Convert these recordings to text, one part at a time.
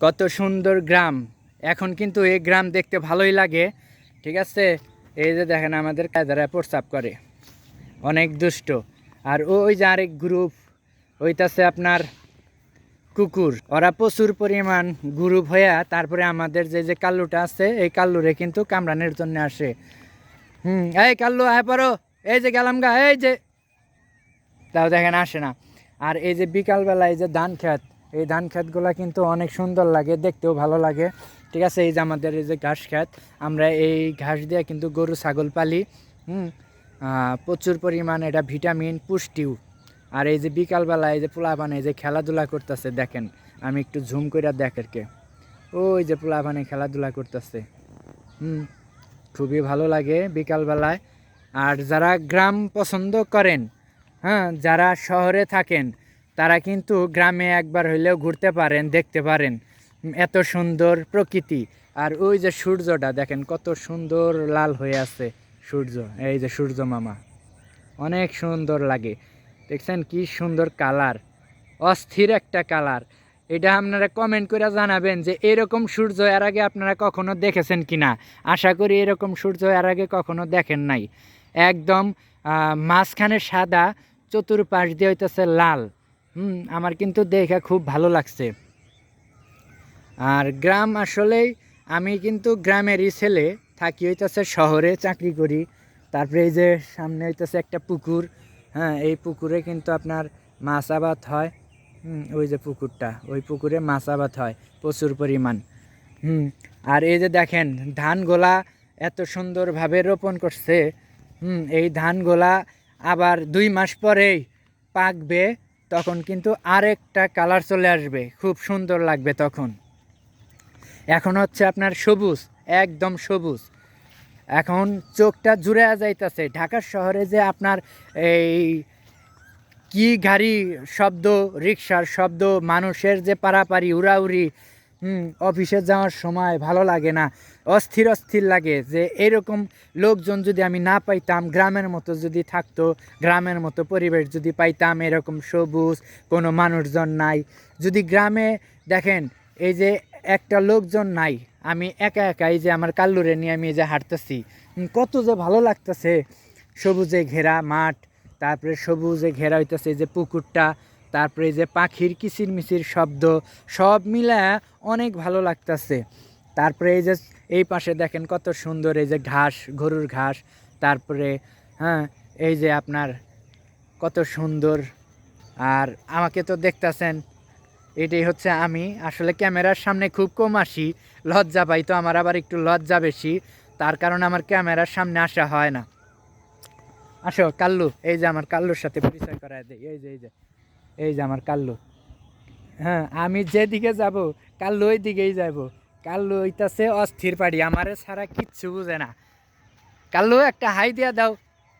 কত সুন্দর গ্রাম। এখন কিন্তু এই গ্রাম দেখতে ভালোই লাগে, ঠিক আছে। এই যে দেখেন আমাদের কায়দারা প্রস্রাব করে, অনেক দুষ্ট। আর ওই যে আরেক গ্রুপ ওইটাছে আপনার কুকুর, ওরা প্রচুর পরিমাণ গ্রুপ হইয়া তারপরে আমাদের যে যে কাল্লুটা আছে এই কাল্লুরে কিন্তু কামড়ানোর জন্য আসে। এই কাল্লু আয় পারো, এই যে গেলাম গা, এই যে, তাও দেখেন আসে না। আর এই যে বিকালবেলা এই যে ধান খেত, এই ধান খেতগুলো কিন্তু অনেক সুন্দর লাগে, দেখতেও ভালো লাগে, ঠিক আছে। এই যে আমাদের এই যে ঘাস খেত, আমরা এই ঘাস দিয়ে কিন্তু গরু ছাগল পালি। প্রচুর পরিমাণ এটা ভিটামিন পুষ্টিও। আর এই যে বিকালবেলা এই যে পোলাপানে এই যে খেলাধুলা করতেছে দেখেন, আমি একটু ঝুম করে দেখেরকে, ওই যে পোলাপানে খেলাধুলা করতেছে। খুবই ভালো লাগে বিকালবেলায়। আর যারা গ্রাম পছন্দ করেন, যারা শহরে থাকেন, তারা কিন্তু গ্রামে একবার হইলেও ঘুরতে পারেন, দেখতে পারেন এত সুন্দর প্রকৃতি। আর ওই যে সূর্যটা দেখেন কত সুন্দর লাল হয়ে আছে সূর্য, এই যে সূর্য মামা অনেক সুন্দর লাগে, দেখছেন কি সুন্দর কালার, অস্থির একটা কালার। এটা আপনারা কমেন্ট করে জানাবেন যে এরকম সূর্য এর আগে আপনারা কখনো দেখেছেন কিনা। আশা করি এরকম সূর্য এর আগে কখনো দেখেন নাই। একদম মাঝখানে সাদা, চতুর্পাশ দিয়ে হইতেছে লাল। আমার কিন্তু দেখে খুব ভালো লাগছে। আর গ্রাম আসলেই, আমি কিন্তু গ্রামেরই ছেলে, থাকি হইতেছে শহরে, চাকরি করি। তারপরে এই যে সামনে হইতেছে একটা পুকুর, এই পুকুরে কিন্তু আপনার মাছ আবাদ হয়। ওই যে পুকুরটা, ওই পুকুরে মাছ আবাদ হয় প্রচুর পরিমাণ। আর এই যে দেখেন ধানগুলা এত সুন্দরভাবে রোপণ করছে। এই ধানগুলা আবার 2 মাস পরেই পাকবে, তখন কিন্তু আরেকটা কালার চলে আসবে, খুব সুন্দর লাগবে তখন। এখন হচ্ছে আপনার সবুজ, একদম সবুজ। এখন চোখটা জুড়ে যাইতেছে। ঢাকার শহরে যে আপনার এই কি গাড়ি শব্দ, রিক্সার শব্দ, মানুষের যে পারাপারি উড়াউড়ি, অফিসে যাওয়ার সময় ভালো লাগে না, অস্থির অস্থির লাগে। যে এরকম লোকজন যদি আমি না পাইতাম, গ্রামের মতো যদি থাকতো, গ্রামের মতো পরিবেশ যদি পাইতাম, এরকম সবুজ, কোনো মানুষজন নাই, যদি গ্রামে দেখেন এই যে একটা লোকজন নাই, আমি একা একা এই যে আমার কাল্লুরে নিয়ে আমি এই যে হাঁটতেছি, কত যে ভালো লাগতেছে। সবুজে ঘেরা মাঠ, তারপরে সবুজে ঘেরা হইতেছে এই যে পুকুরটা, তারপরে এই যে পাখির কিচিরমিচির শব্দ, সব মিলে অনেক ভালো লাগতেছে। তারপরে এই যে এই পাশে দেখেন কত সুন্দর এই যে ঘাস, গরুর ঘাস, তারপরে এই যে আপনার কত সুন্দর। আর আমাকে তো দেখতেছেন, এটাই হচ্ছে আমি। আসলে ক্যামেরার সামনে খুব কম আসি, লজ্জা পাই, তো আমার আবার একটু লজ্জা বেশি, তার কারণে আমার ক্যামেরার সামনে আসা হয় না। আসো কাল্লু, এই যে আমার কাল্লুর সাথে পরিচয় করায় দেয়, এই যে আমার কাল্লু। আমি যেদিকে যাব কাল্লু ওই দিকেই যাব। কাল্লু হইতাছে অস্থির পাড়ি, আমারে ছাড়া কিচ্ছু বুঝে না। কাল্লু একটা হাই দিয়া দাও,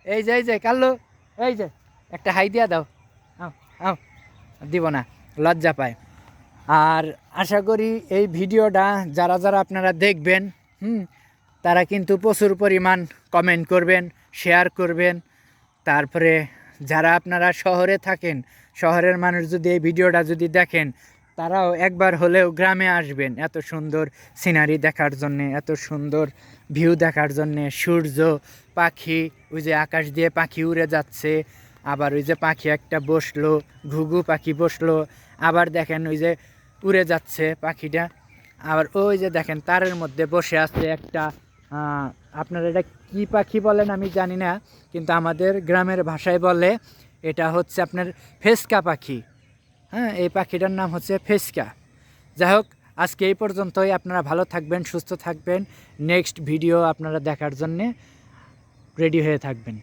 এই যে কাল্লু, এই যে একটা হাই দিয়া দাও। আও দিব না, লজ্জা পায়। আর আশা করি এই ভিডিওটা যারা যারা আপনারা দেখবেন, তারা কিন্তু প্রচুর পরিমাণ কমেন্ট করবেন, শেয়ার করবেন। তারপরে যারা আপনারা শহরে থাকেন, শহরের মানুষ যদি এই ভিডিওটা যদি দেখেন, তারাও একবার হলেও গ্রামে আসবেন এত সুন্দর সিনারি দেখার জন্যে, এত সুন্দর ভিউ দেখার জন্যে। সূর্য, পাখি, ওই যে আকাশ দিয়ে পাখি উড়ে যাচ্ছে, আবার ওই যে পাখি একটা বসলো, ঘুঘু পাখি বসলো, আবার দেখেন ওই যে উড়ে যাচ্ছে পাখিটা, আবার ওই যে দেখেন তারের মধ্যে বসে আছে একটা, আপনারা এটা কি পাখি বলেন আমি জানি না, কিন্তু আমাদের গ্রামের ভাষায় বলে এটা হচ্ছে আপনার ফেসকা পাখি। এই পাখিটার নাম হচ্ছে ফেসকা। যাই হোক, আজকে এই পর্যন্তই। আপনারা ভালো থাকবেন, সুস্থ থাকবেন, নেক্সট ভিডিও আপনারা দেখার জন্যে রেডি হয়ে থাকবেন।